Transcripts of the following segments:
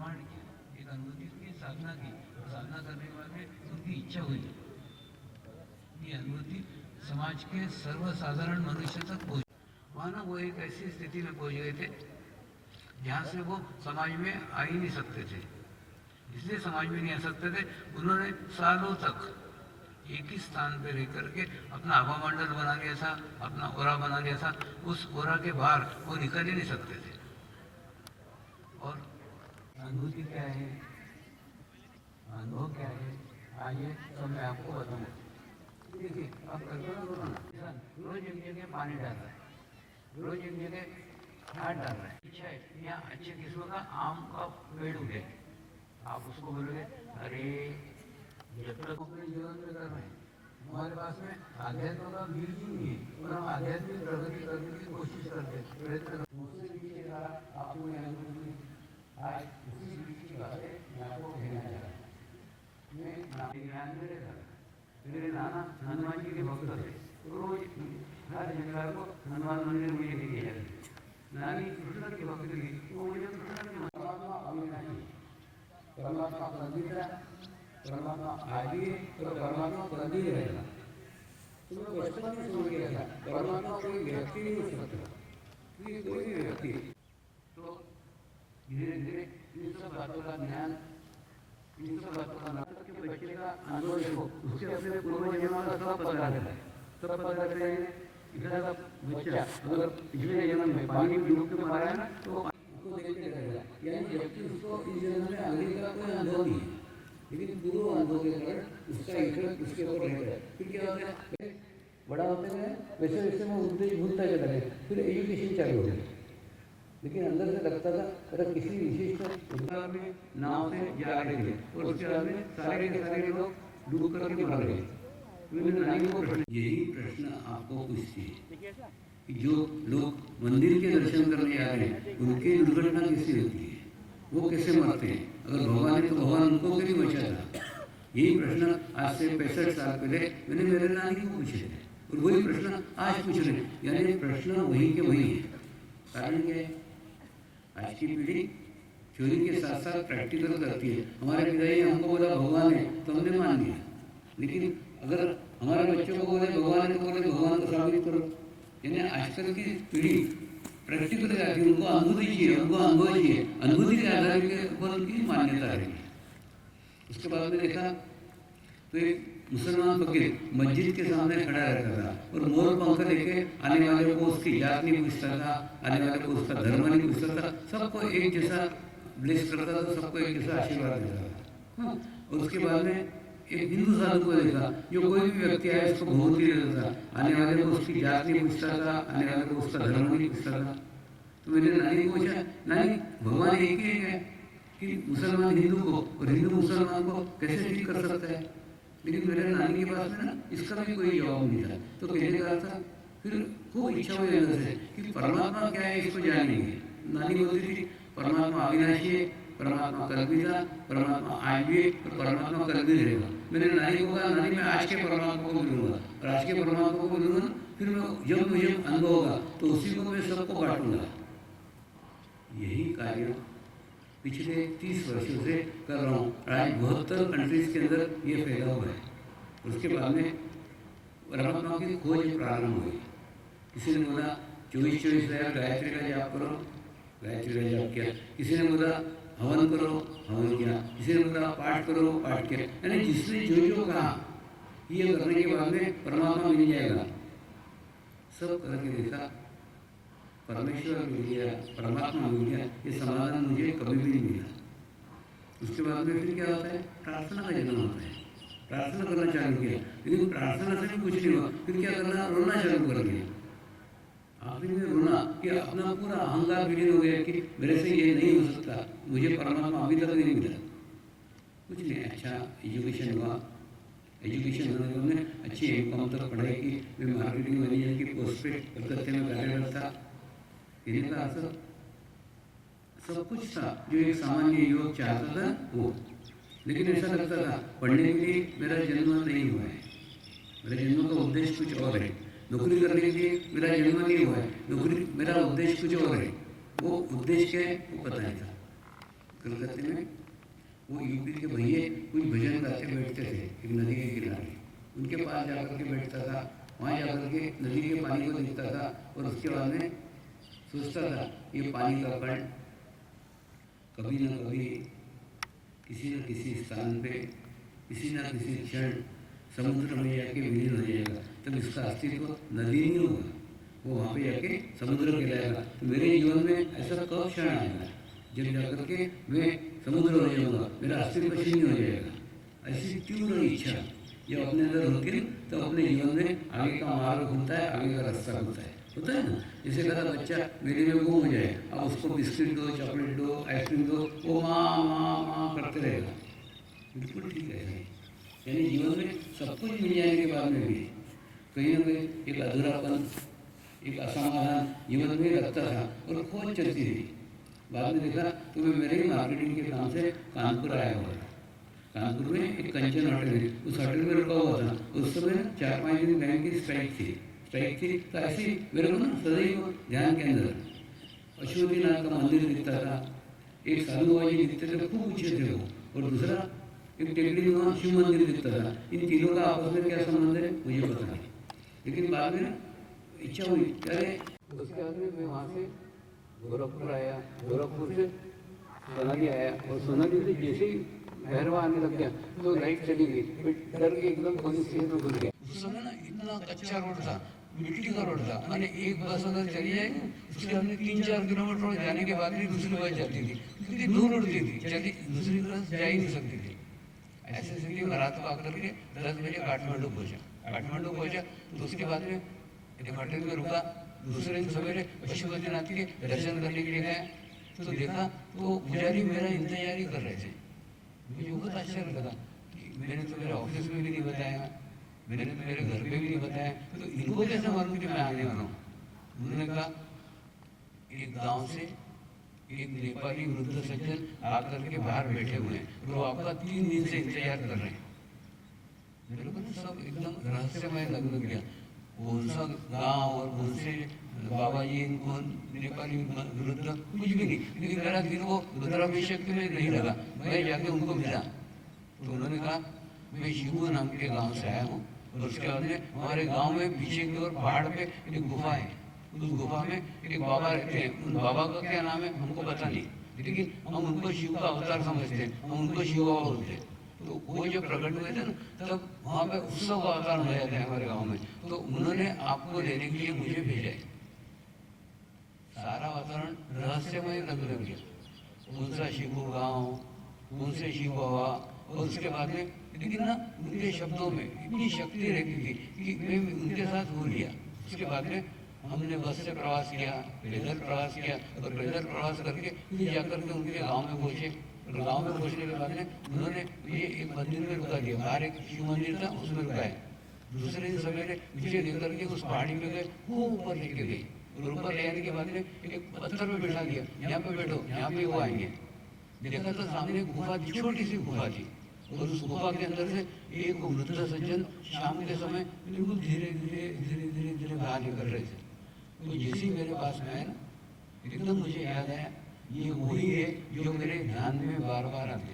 प्रमाण किया, एक अनुभूति की साधना की, साधना करने के बाद में उनकी इच्छा हुई, ये अनुभूति समाज के सर्वसाधारण मनुष्य तक पहुँच। वहाँ ना वो एक ऐसी स्थिति में पहुँच गए थे जहाँ से वो समाज में आ ही नहीं सकते थे। इसलिए समाज में नहीं आ सकते थे, उन्होंने सालों तक एक ही स्थान पे रह करके अपना आभा मंडल बना लिया था, अपना ओरा बना लिया था। उस ओरा के बाहर वो निकल ही नहीं सकते थे। और अनुभूति क्या है, अनुभव क्या है, आइए सब मैं आपको बताऊंगा। देखिए, आप कल्पना करो ना, रोज एक जगह पानी डाल रहा है, रोज एक जगह खाद डाल रहा है। इच्छा है यहाँ अच्छे किस्म का आम का पेड़ उगे, आप उसको बोलोगे अरे जब तक अपने जीवन में कर रहे हैं, हमारे पास में आध्यात्म का बीज ही नहीं है, और हम आध्यात्मिक प्रगति करने की कोशिश करते हैं, प्रयत्न करते हैं। आपको आज उसी बीज की बातें मैं आपको कहना चाह रहा हूँ। मैं ध्यान में रहता, मेरे नाना हनुमान जी के भक्त थे, रोज हर शनिवार को हनुमान मंदिर मुझे लेके जाते। नानी कृष्ण की भक्त थी, वो मुझे कृष्ण के परमात्मा अविनाशी, परमात्मा कल्पिता, परमात्मा आदि है और परमात्मा कभी रहेगा। तो मैं बचपन में समझ गया था परमात्मा कोई व्यक्ति नहीं हो सकता, ये कोई भी व्यक्ति। तो धीरे धीरे इन सब बातों का ज्ञान, इन सब बातों का के बच्चे का अनुभव देखो, उसके अपने पूर्व जन्म का सब पता रहता है, सब पता रहता है। इधर का बच्चा अगर पिछले जन्म में पानी में डूब के मारा है ना, तो उसको देखते रहेगा, यानी जबकि उसको इस जन्म में आगे का कोई अनुभव नहीं है, लेकिन पूर्व अनुभव के कारण उसका इफेक्ट उसके ऊपर रहता है। फिर क्या होता है, बड़ा होते हैं वैसे वैसे मैं उपदेश भूलता चला गया, फिर एजुकेशन चालू हो गया। लेकिन अंदर से लगता था अगर किसी विशिष्ट उत्तर में नाव से जा रहे थे और उसके बाद में सारे के सारे लोग डूब करके मर गए। यही प्रश्न आपको पूछती है कि जो लोग मंदिर के दर्शन करने आ रहे हैं उनकी दुर्घटना कैसे होती है, वो कैसे मरते हैं, अगर भगवान है तो भगवान उनको क्यों नहीं बचा था। यही प्रश्न आज से 65 साल पहले मैंने मेरे नानी को पूछे थे और वही प्रश्न आज पूछ रहे हैं, यानी प्रश्न वही के वही है। कारण क्या है, आज की पीढ़ी थ्योरी के साथ साथ प्रैक्टिकल करती है। हमारे पिताजी हमको बोला भगवान है तो हमने मान लिया, लेकिन अगर हमारे बच्चों को बोले भगवान है तो बोले भगवान को साबित करो। यानी आजकल की पीढ़ी प्रैक्टिकल जाती है, उनको अनुभूति चाहिए, उनको अनुभव चाहिए, अनुभूति के आधार के ऊपर उनकी मान्यता रहेगी। उसके बाद में देखा तो एक मुसलमान फकीर मस्जिद के सामने खड़ा रहता था और मोर पंख लेके आने वाले को उसकी जात नहीं पूछता था, आने वाले को उसका धर्म नहीं पूछता था, सबको एक जैसा ब्लेस करता था, सबको एक जैसा आशीर्वाद देता था। और उसके बाद में एक हिंदू साधु को देखा जो कोई भी व्यक्ति आया उसको बहुत ही देता था, आने वाले को उसकी जात नहीं पूछता था, आने वाले को उसका धर्म नहीं पूछता था। तो मैंने नानी को पूछा, नानी भगवान एक ही है कि मुसलमान हिंदू को और हिंदू मुसलमान को कैसे ठीक कर सकता है। लेकिन मेरे नानी के पास में ना इसका भी कोई जवाब नहीं था। तो कहने का था फिर खूब इच्छा हुई अंदर से कि परमात्मा क्या है इसको जानेंगे। नानी बोलती थी परमात्मा अविनाशी है, परमात्मा कल्पी था, परमात्मा आज भी है और परमात्मा कल भी रहेगा। मैंने नानी को कहा नानी मैं आज के परमात्मा को मिलूंगा और आज के परमात्मा को मिलूंगा, फिर मैं जब मुझे अनुभव होगा तो उसी को मैं सबको बांटूंगा। यही कार्य पिछले 30 वर्षों से कर रहा हूँ। आज 72 कंट्रीज के अंदर ये फैला हुआ है। उसके बाद में परमात्मा की खोज प्रारंभ हुई। किसी ने बोला 24-24 गायत्री का जाप करो, गायत्री का जाप किया। किसी ने बोला हवन करो, हवन किया। किसी ने बोला पाठ करो, पाठ किया। यानी जिसने जो जो कहा ये करने के बाद में परमात्मा मिल जाएगा, सब करके देखा परमेश्वर मिल गया, परमात्मा मिल गया, ये समाधान मुझे कभी भी नहीं मिला। उसके बाद में फिर क्या होता है, प्रार्थना का जन्म होता है। प्रार्थना करना चालू किया, लेकिन प्रार्थना से भी कुछ नहीं हुआ। फिर क्या करना, रोना चालू कर दिया। आखिर में रोना कि अपना पूरा अहंकार विलीन हो गया कि मेरे से ये नहीं हो सकता, मुझे परमात्मा अभी तक नहीं मिला। कुछ नहीं, अच्छा एजुकेशन हुआ, एजुकेशन होने के बाद अच्छी इनकम तक पढ़ाई की, मैं मार्केटिंग मैनेजर की पोस्ट पे कलकत्ते में कार्यरत था। कहने का असर सब कुछ था जो एक सामान्य युवक चाहता था वो, लेकिन ऐसा लगता था पढ़ने के लिए मेरा जन्म नहीं हुआ है, मेरे जन्म का उद्देश्य कुछ और है। नौकरी करने के लिए मेरा जन्म नहीं हुआ है, नौकरी मेरा उद्देश्य कुछ और है। वो उद्देश्य क्या है वो पता नहीं था। कलकत्ते में वो यूपी के भैया कुछ भजन गाते बैठते थे एक नदी के किनारे, उनके पास जाकर के बैठता था, वहाँ जाकर के नदी के पानी को देखता था और उसके बाद में सोचता था ये पानी का कण कभी न कभी किसी न किसी स्थान पे किसी न किसी क्षण समुद्र में जाके विलीन हो जाएगा, तब इसका अस्तित्व नदी नहीं होगा, वो वहाँ पे जाके समुद्र कहलाएगा। तो मेरे जीवन में ऐसा कब क्षण आएगा जब जाकर के मैं समुद्र हो जाऊँगा, मेरा अस्तित्व शून्य हो जाएगा। ऐसी तीव्र इच्छा जब अपने अंदर होती है तो अपने जीवन में आगे का मार्ग खुलता है, आगे का रास्ता खुलता है, होता है ना। जैसे कहता बच्चा मेरे में गुम हो जाए, अब उसको बिस्किट दो, चॉकलेट दो, आइसक्रीम दो, वो माँ माँ माँ करते रहेगा। बिल्कुल ठीक है। यानी जीवन में सब कुछ मिल जाने के बाद में भी कहीं ना कहीं एक अधूरापन, एक असमाधान जीवन में लगता था और खोज चलती थी। बाद में देखा तो मैं मेरे ही मार्केटिंग के काम से कानपुर आया हुआ था। कानपुर में एक कंचन होटल है, उस होटल में रुका हुआ था। उस समय 4-5 दिन बैंक की स्ट्राइक थी। तो ऐसे मेरे को ना सदैव ध्यान के अंदर अशोकीनाथ का मंदिर दिखता था, एक साधु बाबा जी दिखते थे, खूब ऊँचे थे वो, और दूसरा एक टेकड़ी में वहाँ शिव मंदिर दिखता था। इन तीनों का आपस में क्या संबंध है मुझे पता नहीं, लेकिन बाद में इच्छा हुई अरे उसके बाद में मैं वहाँ से गोरखपुर आया, गोरखपुर से सोनाली आया, और सोनाली से जैसे ही भैरवा आने लग गया तो लाइट चली गई, डर के एकदम पुलिस स्टेशन में घुस गया। उस समय ना इतना कच्चा रोड था, मिट्टी का रोड था, मैंने एक बस अगर चली जाएगी उसके हमने 3-4 किलोमीटर जाने के बाद भी दूसरी बस जाती थी, क्योंकि दूर उड़ती थी, चली दूसरी बस जा ही नहीं सकती थी। ऐसे स्थिति में रात को आकर के 10 बजे काठमांडू पहुंचा। तो उसके बाद में एक होटल में रुका। दूसरे दिन सवेरे पशुपतिनाथ के दर्शन करने के लिए गए तो देखा तो पुजारी मेरा इंतजार ही कर रहे थे। मुझे बहुत आश्चर्य लगा कि मैंने तो मेरे ऑफिस में भी नहीं बताया, मैंने तो मेरे घर पे भी नहीं बताया, तो इनको कैसे मालूम कि मैं आने वाला हूँ। उन्होंने कहा एक गाँव से एक नेपाली वृद्ध सज्जन आकर के बाहर बैठे हुए हैं, वो आपका 3 दिन से इंतजार कर रहे हैं। मेरे को सब एकदम रहस्यमय लगने गया, कौन सा गाँव और कौन से बाबा जी, कौन नेपाली वृद्ध, कुछ भी नहीं, लेकिन मेरा दिल वो रुद्राभिषेक में नहीं लगा। मैं जाके उनको मिला तो उन्होंने कहा मैं शिबू नाम के गाँव से आया हूँ, और उसके बाद में हमारे गाँव में पीछे की ओर पहाड़ पे एक गुफा है, उस गुफा में एक बाबा रहते हैं, उन बाबा का क्या नाम है हमको पता नहीं, लेकिन हम उनको शिव का अवतार समझते हैं, हम उनको शिव बाबा बोलते हैं। तो वो जो प्रकट हुए थे ना, तब वहाँ पे उत्सव का अवतार हो जाता है हमारे गाँव में, तो उन्होंने आपको लेने के लिए मुझे भेजा है। सारा वातावरण रहस्यमय लगने लग गया, कौन सा शिव गाँव, कौन से शिव बाबा, और उसके बाद में लेकिन ना उनके शब्दों में इतनी शक्ति रहती थी कि मैं उनके साथ हो लिया। उसके बाद में हमने बस से प्रवास किया, पैदल प्रवास किया, और पैदल प्रवास करके फिर जाकर के उनके गांव में पहुँचे। और गांव में पहुँचने के बाद में उन्होंने ये एक मंदिर में रुका दिया, बाहर एक शिव मंदिर था उसमें रुकाया। दूसरे दिन सवेरे पीछे लेकर के उस पहाड़ी पे गए, वो ऊपर लेके गए, और ऊपर ले आने के बाद में एक पत्थर पे बैठा दिया, यहाँ पे बैठो, यहाँ पे वो आएंगे। देखा तो सामने एक गुफा थी, छोटी सी गुफा थी, और उस गुफा के अंदर से एक वृद्ध सज्जन शाम के समय बिल्कुल धीरे धीरे बाहर निकल रहे थे। तो जैसे ही मेरे पास में आया ना, एकदम मुझे याद आया ये वही है जो मेरे ध्यान में बार बार आते।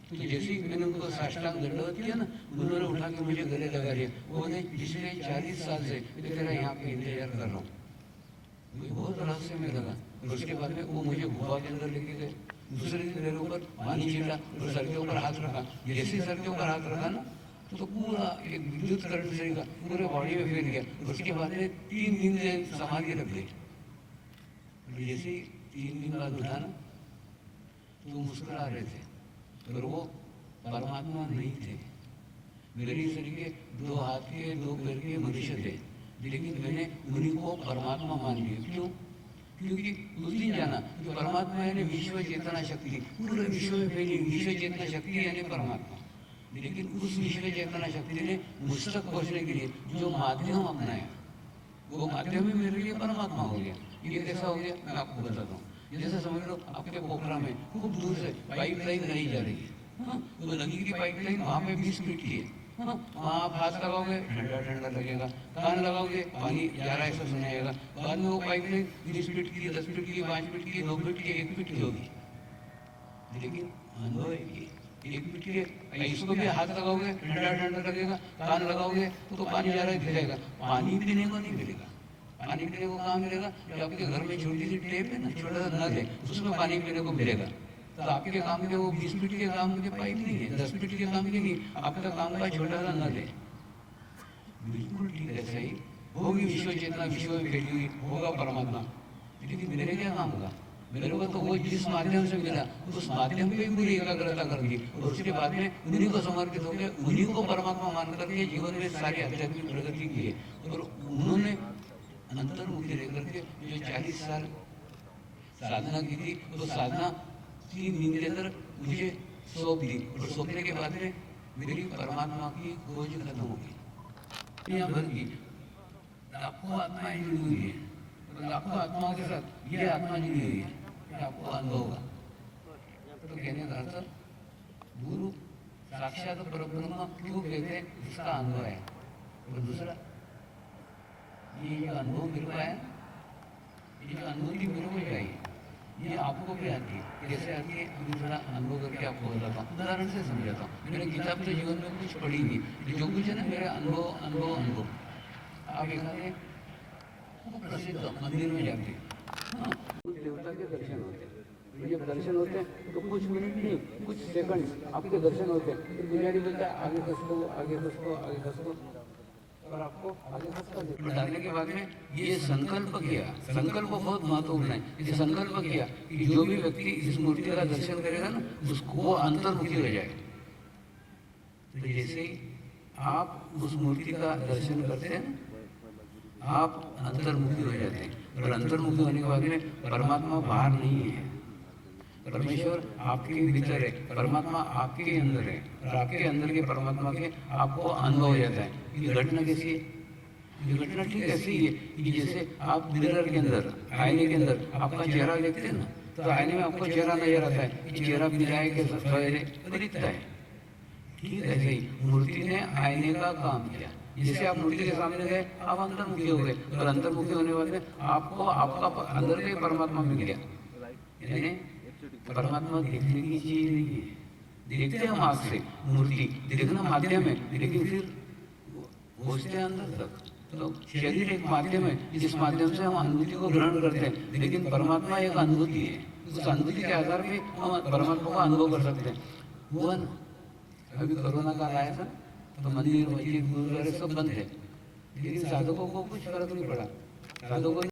तो जैसे ही मैंने उनको साष्टांग दंडवत किया ना, उन्होंने उठा के मुझे गले लगा लिया। बोले पिछले 40 साल से मैं तेरा यहाँ पे इंतजार कर रहा हूँ। मुझे बहुत रहस्य में लगा। और उसके बाद में वो मुझे गुफा के अंदर लेके गए। दूसरे दिन मेरे ऊपर पानी छिटा और सर के ऊपर हाथ रखा। जैसे सर के ऊपर हाथ रखा ना, तो पूरा एक विद्युत करंट से पूरे बॉडी में फैल गया। उसके बाद में 3 दिन से समाधि रख गई। जैसे 3 दिन बाद उठा ना, तो मुस्कुरा रहे थे, और वो परमात्मा नहीं थे। मेरे शरीर के 2 हाथ के 2 पैर के मनुष्य थे, लेकिन मैंने उन्हीं को परमात्मा मान लिया। क्यों? क्योंकि उस दिन जाना कि परमात्मा यानी विश्व चेतना शक्ति, पूरे विश्व में फैली विश्व चेतना शक्ति यानी परमात्मा। लेकिन उस विश्व चेतना शक्ति ने मुझ तक पहुँचने के लिए जो माध्यम अपनाया, वो माध्यम ही मेरे लिए परमात्मा हो गया। ये कैसा हो गया मैं आपको बताता हूँ। जैसे समझ लो आपके पोखरा में खूब दूर से पाइपलाइन नहीं जा रही है, वो नदी की पाइपलाइन वहाँ पे 20 फीट की है। वहाँ आप हाथ लगाओगे ठंडा ठंडा लगेगा, कान लगाओगे पानी जा रहा है ऐसा सुनाएगा। बाद में वो पाइपलाइन 20 फीट की, 10 फीट की, 5 फीट की, 2 फीट की, 1 फीट की होगी। लेकिन अनुभव है ये एक मिनट के इसको भी हाथ लगाओगे ठंडा ठंडा लगेगा, कान लगाओगे तो पानी जा रहा है गिरेगा, पानी पीने को नहीं मिलेगा। पानी पीने को कहाँ मिलेगा? जो आपके घर में छोटी सी टेप है ना, छोटा सा नल है, उसमें पानी पीने को मिलेगा। तो आपके काम के वो 20 फीट के काम के पाइप नहीं है, 10 फीट के काम के नहीं, आपका काम का छोटा सा नल है। बिल्कुल ठीक है, सही होगी विश्व चेतना, विश्व में फैली हुई होगा परमात्मा, लेकिन मेरे क्या काम होगा? मेरे को तो वो जिस माध्यम से मिला उस माध्यम पे पूरी एकाग्रता कर दी और उसके बाद में उन्हीं को समर्पित होकर उन्हीं को परमात्मा मान करके जीवन में सारी आध्यात्मिक प्रगति की है। और उन्होंने अंतर्मुखी रह करके जो 40 साल साधना की थी, तो साधना 3 दिन के अंदर मुझे सौंप दी और सौंपने के बाद में मेरी परमात्मा की खोज खत्म हो गई। यहाँ भर की लाखों आत्माएं जुड़ी हुई है, लाखों आत्माओं के साथ ये आत्मा जुड़ी हुई है, आपको अनुभव होगा। तो कहने का अर्थ गुरु साक्षात परब्रह्म क्यों कहते हैं? इसका अनुभव है। और दूसरा ये जो अनुभव मेरे को है, ये जो अनुभूति मेरे को चाहिए, ये आपको भी आती है। कैसे आती है? अभी थोड़ा अनुभव करके आपको बताता हूँ, उदाहरण से समझाता हूँ। मैंने किताब तो जीवन में कुछ पढ़ी नहीं, जो कुछ है ना मेरा अनुभव अनुभव अनुभव। आप एक प्रसिद्ध मंदिर में जाते हैं, हाँ, कुछ देवता के दर्शन होते हैं। जब दर्शन होते हैं तो कुछ मिनट नहीं, कुछ सेकंड आपके दर्शन होते हैं। तो पुजारी बोलता है आगे खसको, आगे खसको, आगे खसको, और आपको आगे खसका डालने के बाद में ये संकल्प किया। संकल्प बहुत महत्वपूर्ण है। ये संकल्प किया कि जो भी व्यक्ति इस मूर्ति का दर्शन करेगा ना, उसको वो अंतर्मुखी हो जाए। तो जैसे ही आप उस मूर्ति का दर्शन करते हैं, आप अंतर्मुखी हो जाते हैं। और अंतर्मुखी होने के बाद में परमात्मा बाहर नहीं है, परमेश्वर आपके भीतर है, परमात्मा आपके अंदर है, और आपके अंदर के परमात्मा के आपको अनुभव हो जाता है। ये घटना कैसी है? ये घटना ठीक ऐसी है कि जैसे आप मिरर के अंदर, आईने के अंदर आपका चेहरा देखते हैं ना, तो आईने में आपको चेहरा नजर आता है कि चेहरा बिराए के दिखता है। ठीक ऐसे ही मूर्ति ने आईने का काम किया। जैसे आप मूर्ति के सामने गए, आप अंतर्मुखी हो गए, और अंतर्मुखी होने के बाद आपको आपका अंदर के परमात्मा मिल गया। यानी परमात्मा देखने की चीज नहीं है, देखते हम आँख से, मूर्ति देखना माध्यम है, लेकिन फिर पहुँचते हैं अंदर तक। तो शरीर एक माध्यम है, जिस माध्यम से हम अनुभूति को ग्रहण करते हैं, लेकिन परमात्मा एक अनुभूति है। उस अनुभूति के आधार पे हम परमात्मा का अनुभव कर सकते हैं। हुआ ना, अभी कोरोना काल आया था तो मंदिर मस्जिद गुरुद्वारे सब बंद है, लेकिन साधकों को कुछ फर्क नहीं पड़ा। साधकों